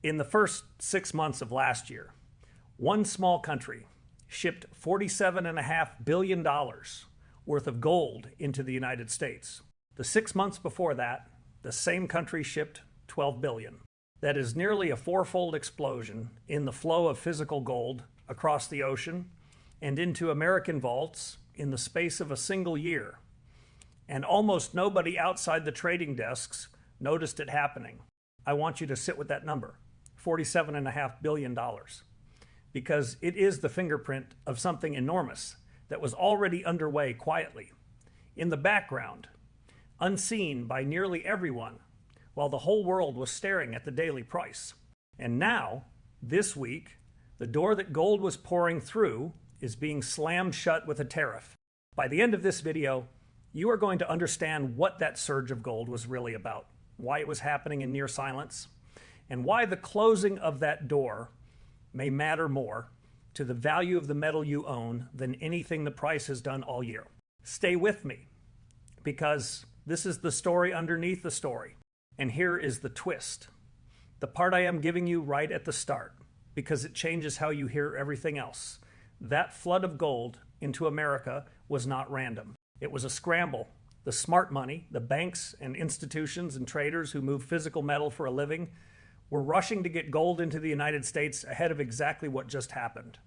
In the first 6 months of last year, one small country shipped $47.5 billion worth of gold into the United States. The 6 months before that, the same country shipped $12 billion. That is nearly a fourfold explosion in the flow of physical gold across the ocean and into American vaults in the space of a single year. And almost nobody outside the trading desks noticed it happening. I want you to sit with that number, $47.5 billion, because it is the fingerprint of something enormous that was already underway quietly, in the background, unseen by nearly everyone, while the whole world was staring at the daily price. And now, this week, the door that gold was pouring through is being slammed shut with a tariff. By the end of this video, you are going to understand what that surge of gold was really about, why it was happening in near silence, and why the closing of that door may matter more to the value of the metal you own than anything the price has done all year. Stay with me, because this is the story underneath the story. And here is the twist, the part I am giving you right at the start, because it changes how you hear everything else. That flood of gold into America was not random. It was a scramble. The smart money, the banks and institutions and traders who move physical metal for a living, were rushing to get gold into the United States ahead of exactly what just happened.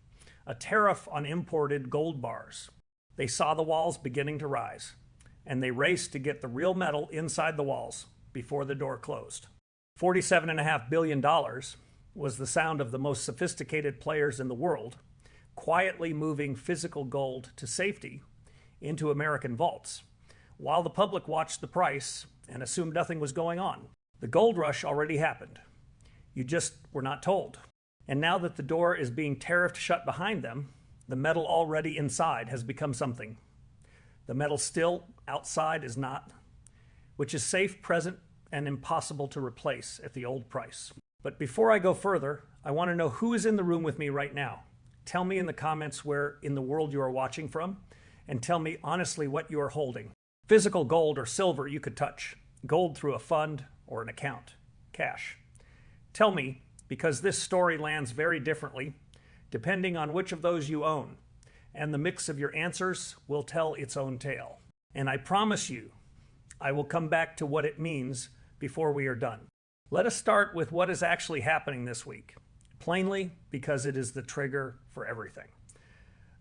A tariff on imported gold bars. They saw the walls beginning to rise, and they raced to get the real metal inside the walls before the door closed. $47.5 billion was the sound of the most sophisticated players in the world, quietly moving physical gold to safety into American vaults, while the public watched the price and assumed nothing was going on. The gold rush already happened. You just were not told. And now that the door is being tariffed shut behind them, the metal already inside has become something. The metal still outside is not, which is safe, present, and impossible to replace at the old price. But before I go further, I want to know who is in the room with me right now. Tell me in the comments where in the world you are watching from, and tell me honestly what you are holding. Physical gold or silver you could touch. Gold through a fund or an account. Cash. Tell me, because this story lands very differently, depending on which of those you own, and the mix of your answers will tell its own tale. And I promise you, I will come back to what it means before we are done. Let us start with what is actually happening this week, plainly because it is the trigger for everything.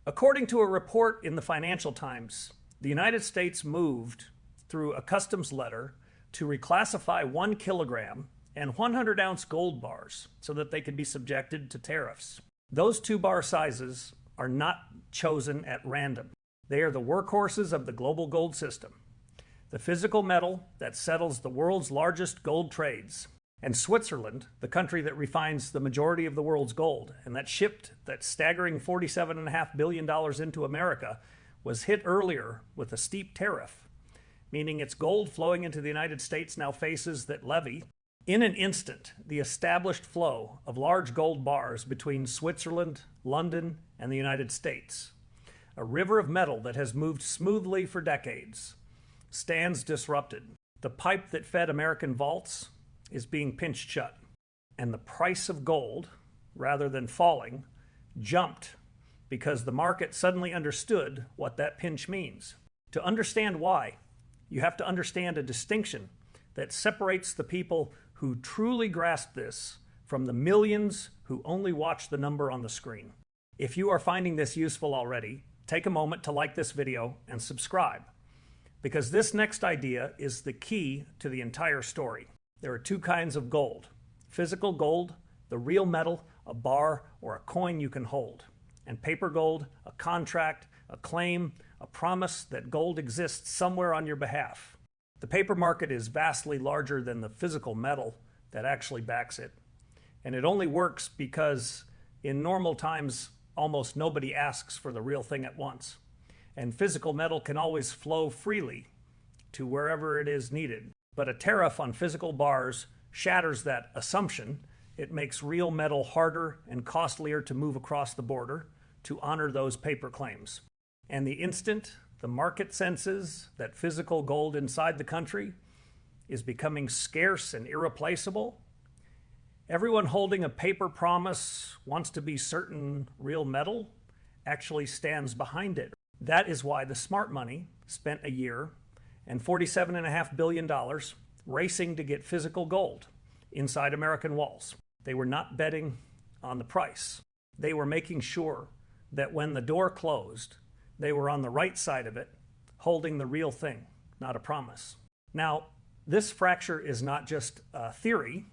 According to a report in the Financial Times, the United States moved through a customs letter to reclassify 1 kilogram and 100-ounce gold bars so that they could be subjected to tariffs. Those 2 bar sizes are not chosen at random. They are the workhorses of the global gold system, the physical metal that settles the world's largest gold trades. And Switzerland, the country that refines the majority of the world's gold and that shipped that staggering $47.5 billion into America, was hit earlier with a steep tariff, meaning its gold flowing into the United States now faces that levy. In an instant, the established flow of large gold bars between Switzerland, London, and the United States, a river of metal that has moved smoothly for decades, stands disrupted. The pipe that fed American vaults is being pinched shut, and the price of gold, rather than falling, jumped because the market suddenly understood what that pinch means. To understand why, you have to understand a distinction that separates the people who truly grasp this from the millions who only watch the number on the screen. If you are finding this useful already, take a moment to like this video and subscribe, because this next idea is the key to the entire story. There are 2 kinds of gold: physical gold, the real metal, a bar or a coin you can hold, and paper gold, a contract, a claim, a promise that gold exists somewhere on your behalf. The paper market is vastly larger than the physical metal that actually backs it. And it only works because in normal times, almost nobody asks for the real thing at once. And physical metal can always flow freely to wherever it is needed. But a tariff on physical bars shatters that assumption. It makes real metal harder and costlier to move across the border to honor those paper claims. And the instant the market senses that physical gold inside the country is becoming scarce and irreplaceable, Everyone holding a paper promise wants to be certain real metal actually stands behind it. That is why the smart money spent a year and $47.5 billion racing to get physical gold inside American walls. They were not betting on the price. They were making sure that when the door closed, they were on the right side of it, holding the real thing, not a promise. Now, this fracture is not just a theory,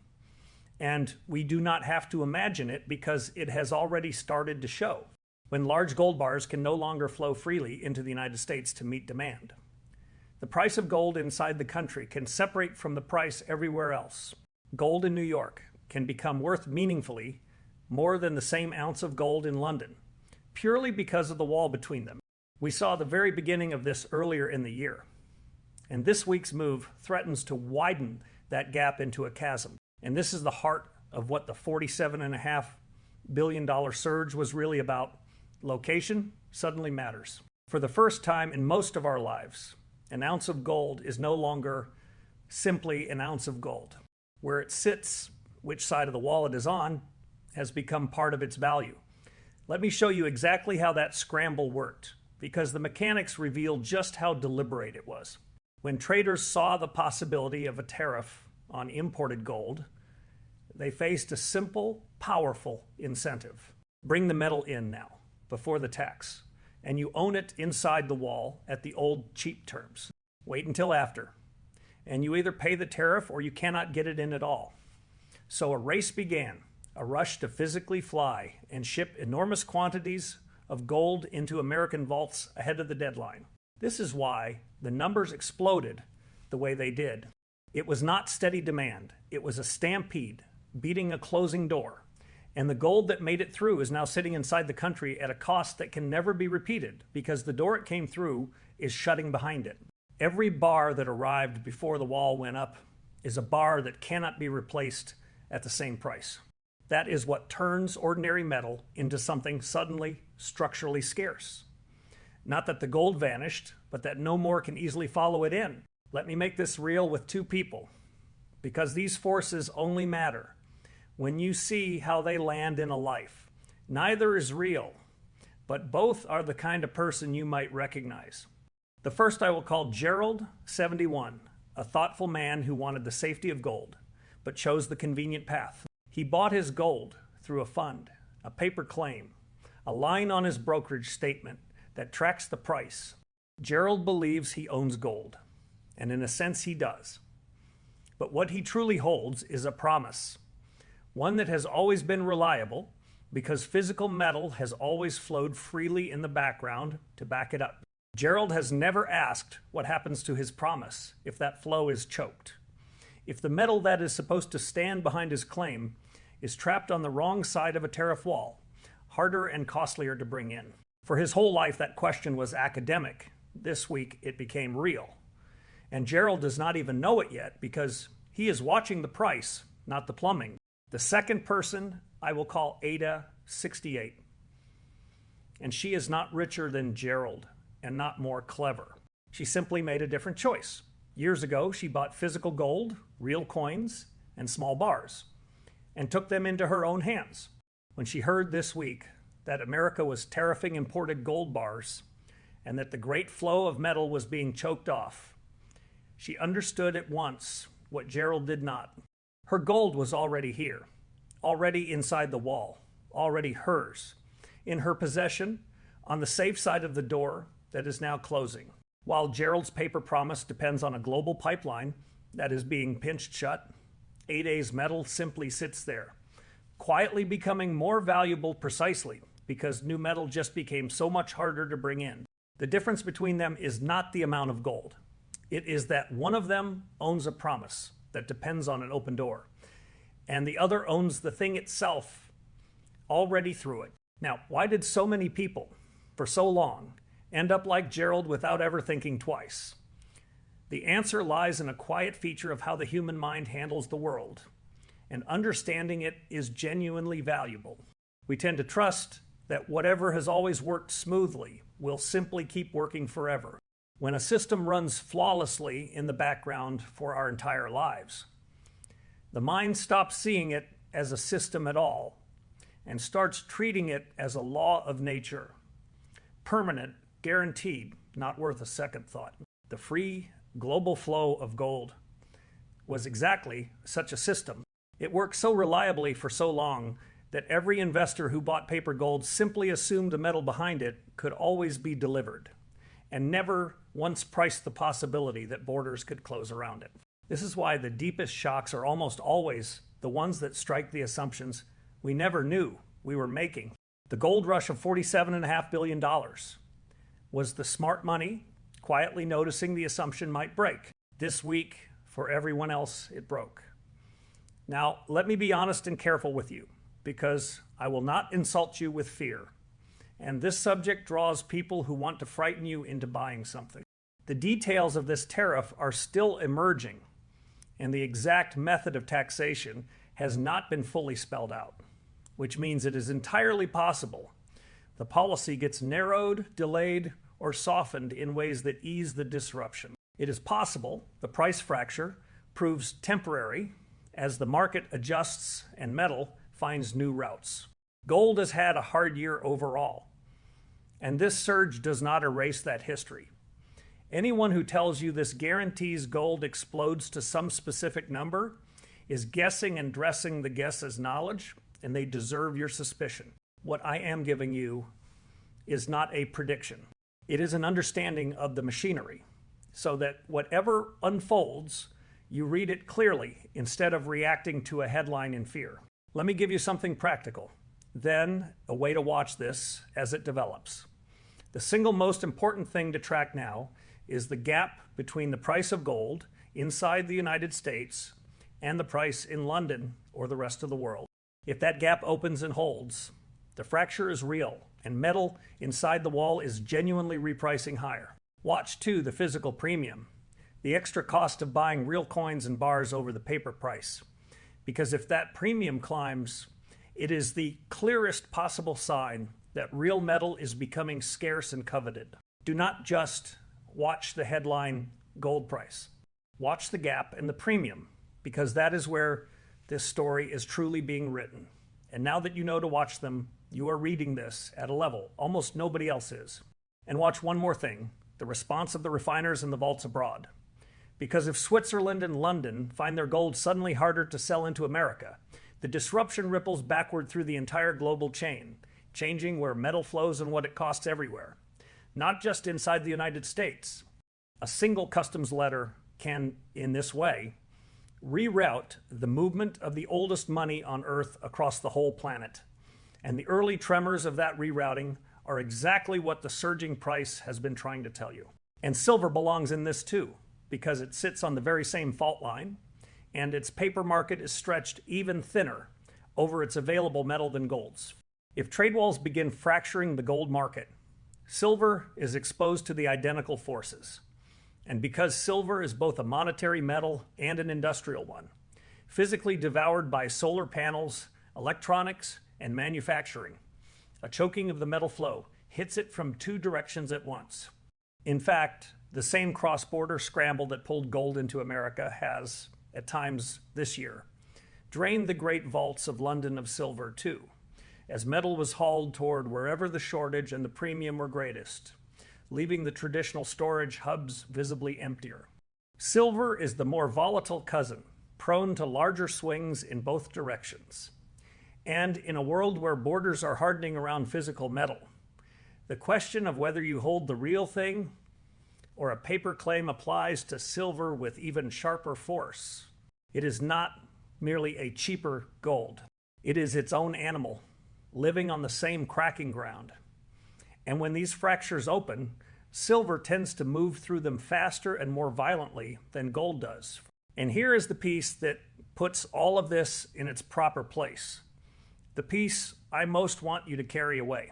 and we do not have to imagine it because it has already started to show when large gold bars can no longer flow freely into the United States to meet demand. The price of gold inside the country can separate from the price everywhere else. Gold in New York can become worth meaningfully more than the same ounce of gold in London, purely because of the wall between them. We saw the very beginning of this earlier in the year, and this week's move threatens to widen that gap into a chasm. And this is the heart of what the $47.5 billion surge was really about. Location suddenly matters. For the first time in most of our lives, an ounce of gold is no longer simply an ounce of gold. Where it sits, which side of the wall it is on, has become part of its value. Let me show you exactly how that scramble worked, because the mechanics reveal just how deliberate it was. When traders saw the possibility of a tariff on imported gold, they faced a simple, powerful incentive. Bring the metal in now, before the tax, and you own it inside the wall at the old cheap terms. Wait until after, and you either pay the tariff or you cannot get it in at all. So a race began, a rush to physically fly and ship enormous quantities of gold into American vaults ahead of the deadline. This is why the numbers exploded the way they did. It was not steady demand. It was a stampede, beating a closing door. And the gold that made it through is now sitting inside the country at a cost that can never be repeated because the door it came through is shutting behind it. Every bar that arrived before the wall went up is a bar that cannot be replaced at the same price. That is what turns ordinary metal into something suddenly structurally scarce. Not that the gold vanished, but that no more can easily follow it in. Let me make this real with two people, because these forces only matter when you see how they land in a life. Neither is real, but both are the kind of person you might recognize. The first I will call Gerald, 71, a thoughtful man who wanted the safety of gold, but chose the convenient path. He bought his gold through a fund, a paper claim, a line on his brokerage statement that tracks the price. Gerald believes he owns gold, and in a sense he does. But what he truly holds is a promise, one that has always been reliable because physical metal has always flowed freely in the background to back it up. Gerald has never asked what happens to his promise if that flow is choked. If the metal that is supposed to stand behind his claim is trapped on the wrong side of a tariff wall, harder and costlier to bring in. For his whole life, that question was academic. This week, it became real. And Gerald does not even know it yet because he is watching the price, not the plumbing. The second person I will call Ada, 68. And she is not richer than Gerald and not more clever. She simply made a different choice. Years ago, she bought physical gold, real coins, and small bars, and took them into her own hands. When she heard this week that America was tariffing imported gold bars and that the great flow of metal was being choked off, she understood at once what Gerald did not. Her gold was already here, already inside the wall, already hers, in her possession, on the safe side of the door that is now closing. While Gerald's paper promise depends on a global pipeline that is being pinched shut, Ada's metal simply sits there, quietly becoming more valuable precisely because new metal just became so much harder to bring in. The difference between them is not the amount of gold. It is that one of them owns a promise that depends on an open door, and the other owns the thing itself already through it. Now, why did so many people, for so long, end up like Gerald without ever thinking twice? The answer lies in a quiet feature of how the human mind handles the world, and understanding it is genuinely valuable. We tend to trust that whatever has always worked smoothly will simply keep working forever. When a system runs flawlessly in the background for our entire lives, the mind stops seeing it as a system at all and starts treating it as a law of nature, permanent, guaranteed, not worth a second thought. The free global flow of gold was exactly such a system. It worked so reliably for so long that every investor who bought paper gold simply assumed the metal behind it could always be delivered, and never once priced the possibility that borders could close around it. This is why the deepest shocks are almost always the ones that strike the assumptions we never knew we were making. The gold rush of $47.5 billion was the smart money quietly noticing the assumption might break. This week, for everyone else, it broke. Now, let me be honest and careful with you, because I will not insult you with fear. And this subject draws people who want to frighten you into buying something. The details of this tariff are still emerging, and the exact method of taxation has not been fully spelled out, which means it is entirely possible the policy gets narrowed, delayed, or softened in ways that ease the disruption. It is possible the price fracture proves temporary as the market adjusts and metal finds new routes. Gold has had a hard year overall, and this surge does not erase that history. Anyone who tells you this guarantees gold explodes to some specific number is guessing and dressing the guess as knowledge, and they deserve your suspicion. What I am giving you is not a prediction. It is an understanding of the machinery, so that whatever unfolds, you read it clearly instead of reacting to a headline in fear. Let me give you something practical, then a way to watch this as it develops. The single most important thing to track now is the gap between the price of gold inside the United States and the price in London or the rest of the world. If that gap opens and holds, the fracture is real, and metal inside the wall is genuinely repricing higher. Watch, too, the physical premium, the extra cost of buying real coins and bars over the paper price. Because if that premium climbs, it is the clearest possible sign that real metal is becoming scarce and coveted. Do not just watch the headline gold price. Watch the gap and the premium, because that is where this story is truly being written. And now that you know to watch them, you are reading this at a level almost nobody else is. And watch one more thing, the response of the refiners and the vaults abroad. Because if Switzerland and London find their gold suddenly harder to sell into America, the disruption ripples backward through the entire global chain, changing where metal flows and what it costs everywhere, not just inside the United States. A single customs letter can, in this way, reroute the movement of the oldest money on Earth across the whole planet. And the early tremors of that rerouting are exactly what the surging price has been trying to tell you. And silver belongs in this too, because it sits on the very same fault line, and its paper market is stretched even thinner over its available metal than gold's. If trade walls begin fracturing the gold market, silver is exposed to the identical forces. And because silver is both a monetary metal and an industrial one, physically devoured by solar panels, electronics, and manufacturing, a choking of the metal flow hits it from two directions at once. In fact, the same cross-border scramble that pulled gold into America has, at times this year, drained the great vaults of London of silver too, as metal was hauled toward wherever the shortage and the premium were greatest, leaving the traditional storage hubs visibly emptier. Silver is the more volatile cousin, prone to larger swings in both directions. And in a world where borders are hardening around physical metal, the question of whether you hold the real thing or a paper claim applies to silver with even sharper force. It is not merely a cheaper gold. It is its own animal, living on the same cracking ground. And when these fractures open, silver tends to move through them faster and more violently than gold does. And here is the piece that puts all of this in its proper place. The piece I most want you to carry away.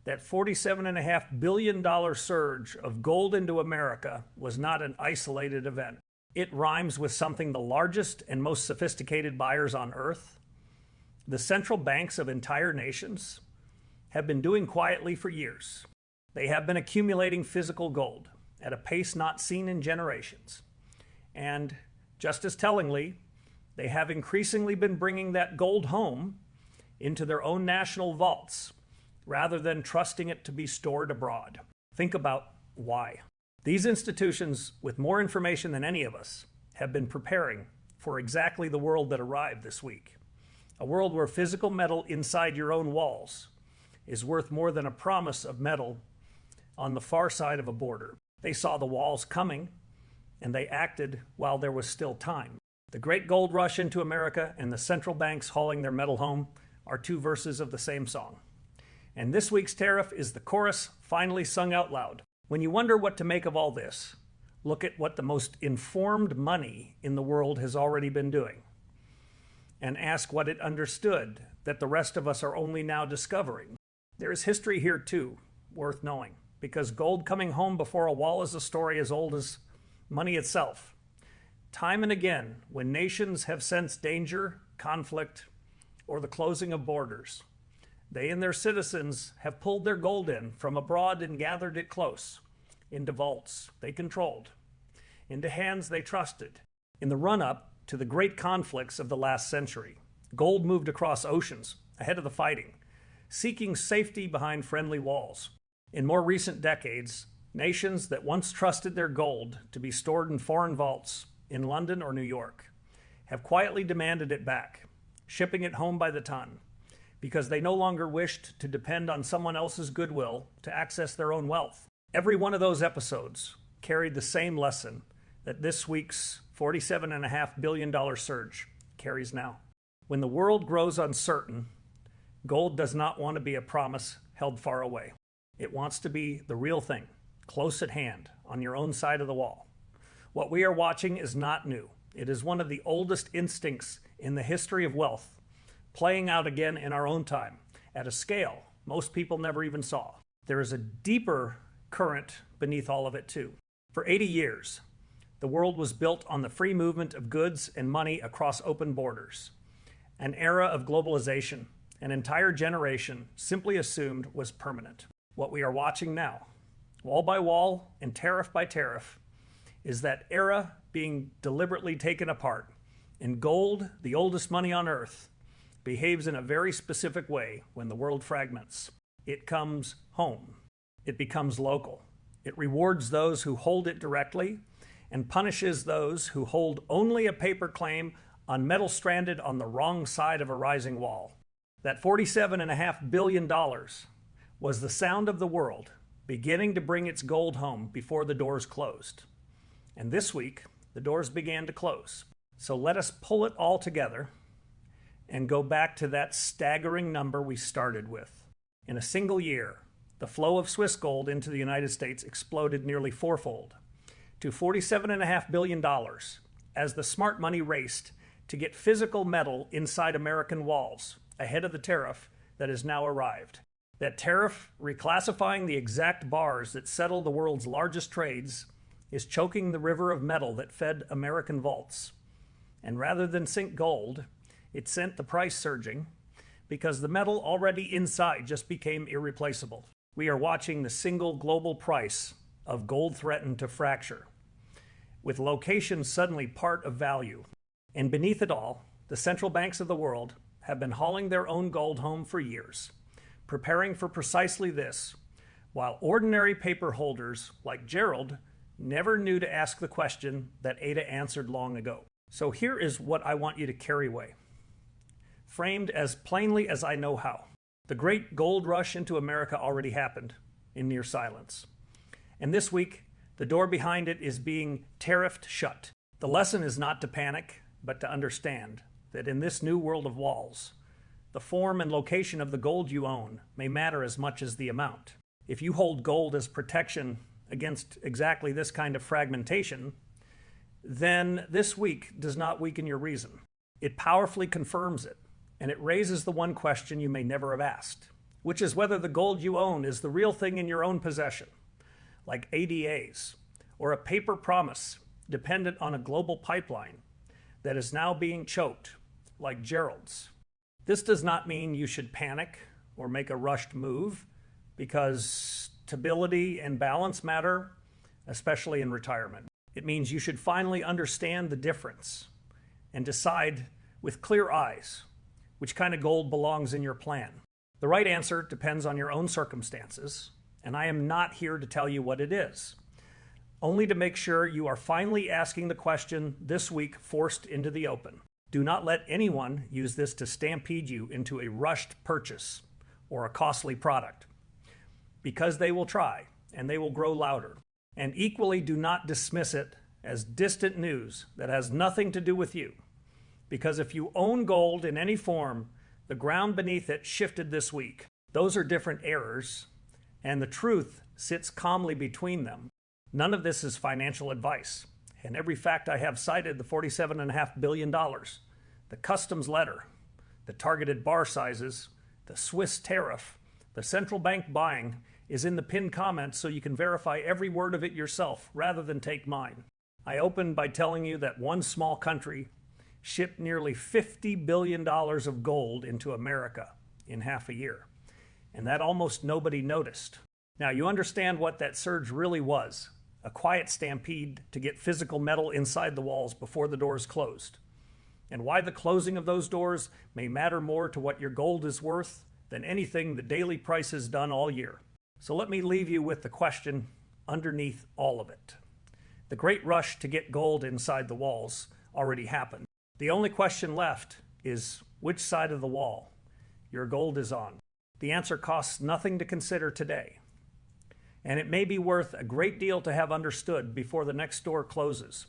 That $47.5 billion surge of gold into America was not an isolated event. It rhymes with something the largest and most sophisticated buyers on Earth, the central banks of entire nations, have been doing quietly for years. They have been accumulating physical gold at a pace not seen in generations. And just as tellingly, they have increasingly been bringing that gold home into their own national vaults rather than trusting it to be stored abroad. Think about why. These institutions, with more information than any of us, have been preparing for exactly the world that arrived this week. A world where physical metal inside your own walls is worth more than a promise of metal on the far side of a border. They saw the walls coming, and they acted while there was still time. The great gold rush into America and the central banks hauling their metal home are two verses of the same song. And this week's tariff is the chorus finally sung out loud. When you wonder what to make of all this, look at what the most informed money in the world has already been doing, and ask what it understood that the rest of us are only now discovering. There is history here too, worth knowing, because gold coming home before a wall is a story as old as money itself. Time and again, when nations have sensed danger, conflict, or the closing of borders, they and their citizens have pulled their gold in from abroad and gathered it close, into vaults they controlled, into hands they trusted. In the run-up to the great conflicts of the last century, gold moved across oceans, ahead of the fighting, seeking safety behind friendly walls. In more recent decades, nations that once trusted their gold to be stored in foreign vaults in London or New York have quietly demanded it back, shipping it home by the ton, because they no longer wished to depend on someone else's goodwill to access their own wealth. Every one of those episodes carried the same lesson that this week's $47.5 billion surge carries now. When the world grows uncertain, gold does not want to be a promise held far away. It wants to be the real thing, close at hand, on your own side of the wall. What we are watching is not new. It is one of the oldest instincts in the history of wealth, playing out again in our own time, at a scale most people never even saw. There is a deeper current beneath all of it too. For 80 years, the world was built on the free movement of goods and money across open borders. An era of globalization, an entire generation simply assumed was permanent. What we are watching now, wall by wall and tariff by tariff, is that era being deliberately taken apart. And gold, the oldest money on earth, behaves in a very specific way when the world fragments. It comes home. It becomes local. It rewards those who hold it directly and punishes those who hold only a paper claim on metal stranded on the wrong side of a rising wall. That $47.5 billion was the sound of the world beginning to bring its gold home before the doors closed. And this week, the doors began to close. So let us pull it all together and go back to that staggering number we started with. In a single year, the flow of Swiss gold into the United States exploded nearly fourfold to $47.5 billion as the smart money raced to get physical metal inside American walls ahead of the tariff that has now arrived. That tariff, reclassifying the exact bars that settle the world's largest trades, is choking the river of metal that fed American vaults. And rather than sink gold, it sent the price surging because the metal already inside just became irreplaceable. We are watching the single global price of gold threaten to fracture, with location suddenly part of value. And beneath it all, the central banks of the world have been hauling their own gold home for years, preparing for precisely this, while ordinary paper holders like Gerald never knew to ask the question that Ada answered long ago. So here is what I want you to carry away, framed as plainly as I know how. The great gold rush into America already happened in near silence. And this week, the door behind it is being tariffed shut. The lesson is not to panic, but to understand that in this new world of walls, the form and location of the gold you own may matter as much as the amount. If you hold gold as protection against exactly this kind of fragmentation, then this week does not weaken your reason. It powerfully confirms it, and it raises the one question you may never have asked, which is whether the gold you own is the real thing in your own possession, like ADAs, or a paper promise dependent on a global pipeline that is now being choked, like Gerald's. This does not mean you should panic or make a rushed move, because stability and balance matter, especially in retirement. It means you should finally understand the difference and decide with clear eyes, which kind of gold belongs in your plan? The right answer depends on your own circumstances, and I am not here to tell you what it is, only to make sure you are finally asking the question this week forced into the open. Do not let anyone use this to stampede you into a rushed purchase or a costly product, because they will try and they will grow louder. And equally, do not dismiss it as distant news that has nothing to do with you, because if you own gold in any form, the ground beneath it shifted this week. Those are different errors, and the truth sits calmly between them. None of this is financial advice, and every fact I have cited, the $47.5 billion, the customs letter, the targeted bar sizes, the Swiss tariff, the central bank buying, is in the pinned comments so you can verify every word of it yourself rather than take mine. I opened by telling you that one small country shipped nearly $50 billion of gold into America in half a year, and that almost nobody noticed. Now, you understand what that surge really was: a quiet stampede to get physical metal inside the walls before the doors closed, and why the closing of those doors may matter more to what your gold is worth than anything the daily price has done all year. So let me leave you with the question underneath all of it. The great rush to get gold inside the walls already happened. The only question left is which side of the wall your gold is on. The answer costs nothing to consider today, and it may be worth a great deal to have understood before the next door closes.